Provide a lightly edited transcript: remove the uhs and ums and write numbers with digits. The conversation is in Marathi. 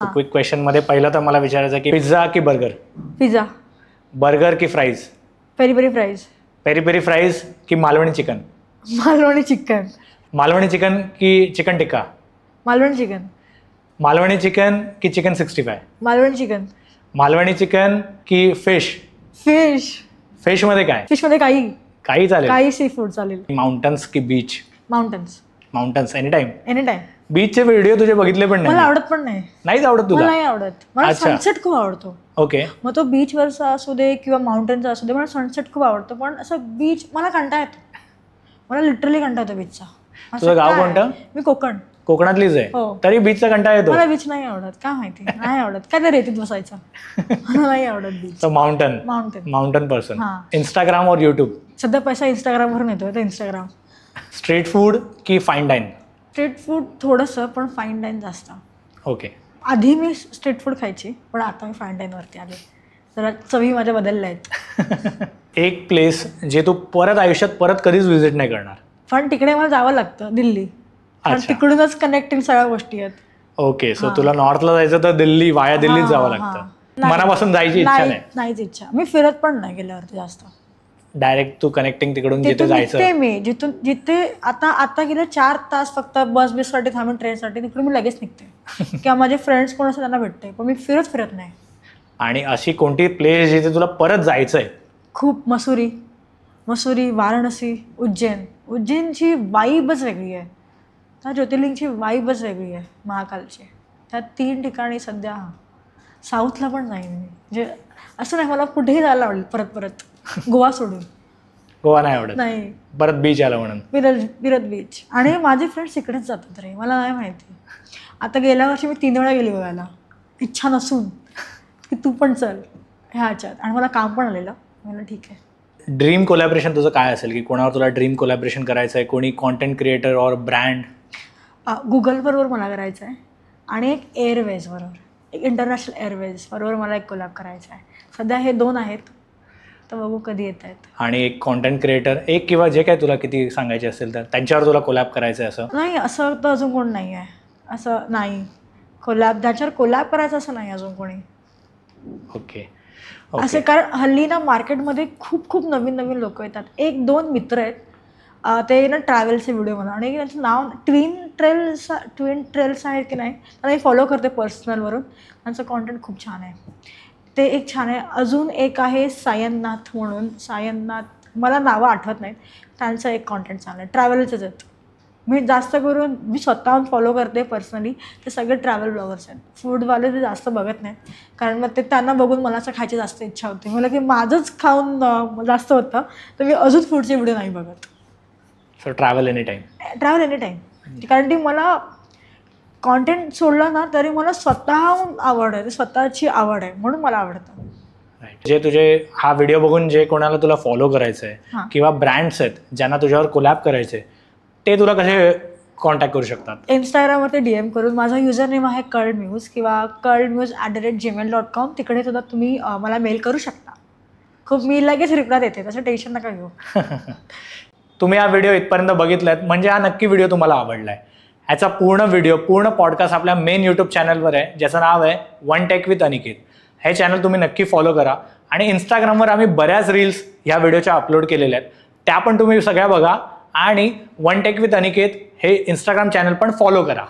क्विक क्वेश्चन मध्ये पहिला तर मला विचारायचं की पिझ्झा की बर्गर? पिझ्झा. बर्गर की fries? Peri peri fries. Peri peri fries की Malvani chicken? Malvani chicken. Malvani chicken की chicken tikka? Malvani chicken. Malvani chicken की chicken 65? Malvani chicken. Malvani chicken की फिश? फिश. फिश मध्ये काय? फिश मध्ये काही चालेल. काही सी फूड चालेल. माउंटन्स की beach? Mountains. Mountains any time. Any time. बीचचे व्हिडिओ तुझे बघितले पण मला नाही? आवडत पण नाही. नाहीच आवडत मला तुला? नाही आवडत. मला अच्छा. सनसेट खूप आवडतो. ओके. मग तो बीच वरचा असू दे किंवा माउंटेनचा असू दे, मला सनसेट खूप आवडतो. पण असं बीच मला कंटाळा येतो. मला लिटरली कंटाळा येतो बीचचा. तुझं गाव कोणतं? मी कोकण. कोकणातलीच आहे हो. तरी बीचचा कंटाळा येतो? मला बीच नाही आवडत. काय माहिती नाही आवडत. काय ते रेतीत बसायचं. मला नाही आवडत beach. Mountain. Mountain. Mountain person. हां. इंस्टाग्राम और यूट्यूब? सध्या पैसा इंस्टाग्राम वरून येतोय तर इंस्टाग्राम. स्ट्रीट फूड की फाईन डाईन? स्ट्रीट फूड थोडंसं, पण फाईन डाईन जास्त. ओके. आधी मी स्ट्रीट फूड खायची, पण आता मी फाईन डाईनवरती आले. जरा चवी माझ्या बदलल्या आहेत. एक प्लेस जे तू परत आयुष्यात परत कधीच व्हिजिट नाही करणार? पण तिकडे मला जावं लागतं, दिल्ली. कारण अच्छा. तिकडूनच कनेक्टिंग सगळ्या गोष्टी आहेत. ओके. सो तुला नॉर्थला जायचं तर दिल्ली वाया दिल्लीत जावं लागतं. नाही. मनापासून जायची इच्छा नाही? नाहीच इच्छा. मी फिरत पण नाही गेल्यावरती जास्त. डायरेक्ट तू कनेक्टिंग तिकडून जिथे तिथून जायचं? निघते मी जिथे आता गेले 4 तास फक्त बससाठी थांबून ट्रेनसाठी, तिकडे मी लगेच निघते. किंवा माझे फ्रेंड्स कोण असतात त्यांना भेटते, पण मी फिरत नाही. आणि अशी कोणती प्लेस जिथे तुला परत जायचंय? खूप मसुरी, वाराणसी, उज्जैनची वाईबच वेगळी आहे. त्या ज्योतिर्लिंगची वाईबच वेगळी आहे महाकालची. त्या 3 ठिकाणी सध्या साऊथला पण नाही मी. म्हणजे असं नाही, मला कुठेही जायला आवडेल परत गोवा सोडून. गोवा नाही आवडत? नाही. परत बीच आला म्हणून? विरत बीच. आणि माझे फ्रेंड्स इकडेच जातात रे, मला नाही माहिती. आता गेल्या वर्षी मी 3 वेळा गेली गोव्याला, इच्छा नसून की तू पण चल ह्याच्यात. आणि मला काम पण आलेलं. मला ठीक आहे. ड्रीम कोलॅबरेशन तुझं काय असेल की कोणावर तुला ड्रीम कोलॅबरेशन करायचं आहे? कोणी कॉन्टेंट क्रिएटर और ब्रँड? गुगल बरोबर मला करायचं आहे. आणि एक एअरवेज बरोबर, एक इंटरनॅशनल एअरवेज बरोबर मला एक कोलॅब करायचं आहे. सध्या हे 2 आहेत, तर बघू कधी येत आहेत. आणि एक कॉन्टेंट क्रिएटर, एक किंवा जे काय तुला किती सांगायचे असेल तर त्यांच्यावर तुला कोलॅब करायचं आहे असं? नाही, असं तर अजून कोण नाही आहे. असं नाही ज्याच्यावर कोलॅब करायचं असं नाही अजून कोणी. ओके. असे कारण हल्ली ना मार्केटमध्ये खूप नवीन लोक येतात. 1-2 मित्र आहेत, ते ना ट्रॅव्हलचे व्हिडिओ बनवतात. आणि त्यांचं नाव ट्विन ट्रेल्स आहेत की नाही, त्यांना मी फॉलो करते पर्सनलवरून. त्यांचं कॉन्टेंट खूप छान आहे. ते एक छान आहे. अजून एक आहे सायननाथ म्हणून. मला नावं आठवत नाहीत. त्यांचं एक कॉन्टेंट चांगलं आहे. ट्रॅव्हलचेच आहेत. मी जास्त करून मी स्वतःहून फॉलो करते पर्सनली. ते सगळे ट्रॅव्हल ब्लॉगर्स आहेत. फूडवाले ते जास्त बघत नाहीत, कारण मग ते त्यांना बघून मला असं खायची जास्त इच्छा होते. मला की माझंच खाऊन जास्त होतं, तर मी अजून फूडचे व्हिडिओ नाही बघत. So travel any time? Travel any time. कारण ती मला कॉन्टेंट सोडलं ना तरी मला स्वतःहून आवड आहे, स्वतःची आवड आहे म्हणून मला आवडतं. जे तुझे हा व्हिडिओ बघून जे कोणाला तुला फॉलो करायचं आहे किंवा ब्रँड्स आहेत ज्यांना तुझ्यावर कोलॅब करायचे, ते तुला कसे कॉन्टॅक्ट करू शकतात? इंस्टाग्रामवरती DM करून. माझा युजर नेम आहे कर्डम्यूज किंवा कर्डम्यूज@gmail.com. तिकडे सुद्धा तुम्ही मला मेल करू शकता. मी लगेच रिप्लाय देते, तसं टेन्शन नका घेऊ. तुम्ही हा व्हिडिओ इथपर्यंत बघितलात म्हणजे हा नक्की व्हिडिओ तुम्हाला आवडला आहे. ह्याचा पूर्ण पॉडकास्ट आपल्या मेन यूट्यूब चॅनलवर आहे, ज्याचं नाव आहे वन टेक विथ अनिकेत. हे चॅनल तुम्ही नक्की फॉलो करा. आणि इंस्टाग्रामवर आम्ही बऱ्याच रील्स ह्या व्हिडिओच्या अपलोड केलेल्या आहेत, त्या पण तुम्ही सगळ्या बघा. आणि वन टेक विथ अनिकेत हे इंस्टाग्राम चॅनल पण फॉलो करा.